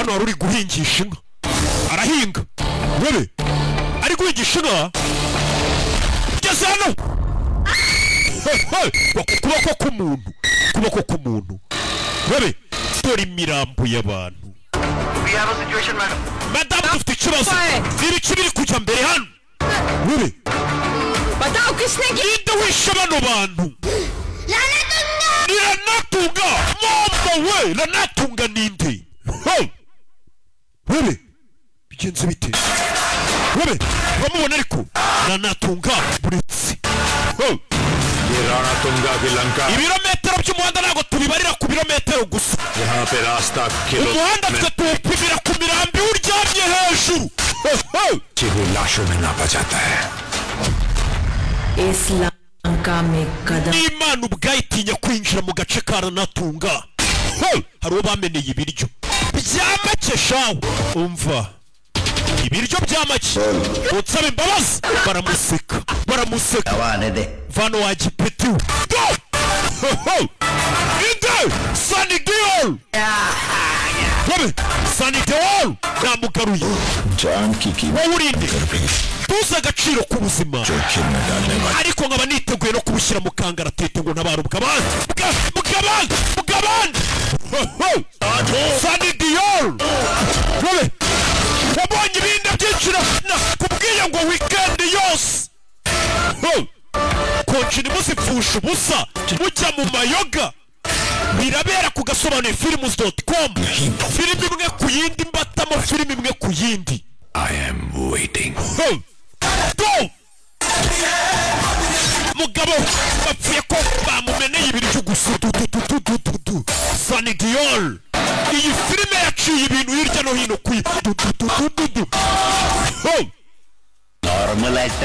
hano hari uri guhingisha inka arahinga webe ari guhingisha inka geze hano kuboko k'umuntu webe dore imirambo y'abantu madamu dufite ikibazo ibiki biri kujya mbere hano webe ninde wishe bano bantu ni Ranatunga mama we Ranatunga ninde webe bigenze bite webe bamubona ariko Ranatunga buretse ibirometero by'umuhanda ntabwo tubibarira ku birometero gusa umuhanda twe tuwupimira ku mirambi uryamye hejuru n'Imana ubwayitinya kwinjira mu gace ka Ranatunga hari uwo bameneye ibiryo byamake shawe umva ibiryo byamake utsaba imbabazi baramuseka vano wagipeti inde Sanidiol Sanidiol namugaruye wowe urinde tuzi agaciro k'ubuzima ariko nkaba niteguye no kubushyira mu kangaratete ngo ntabare bw'abandi Sanidiol wabonye ibindi byinshi kubwiye ngo weekend yose konjini muzipfusha ubusa mujya mu mayoga birabera ku gasobanuye films.com filime imwe ku yindi mbatamo filime imwe ku yindi I am waiting go mugabo bapfuye ko bamumeneye ibiryo gusa Sanidiol iyi filime yaciye ibintu hirya no hino ku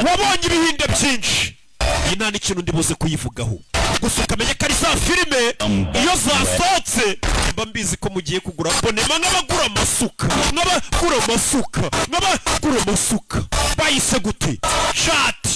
wabonye ibihinde byinshi iyi nta n'ikintu ndibuze kuyivugaho gusa ukamenya ko ari za filime iyo zasohotse mba mbizi ko mugiye kugura bonema nk'abagura amasuka bayise gute chat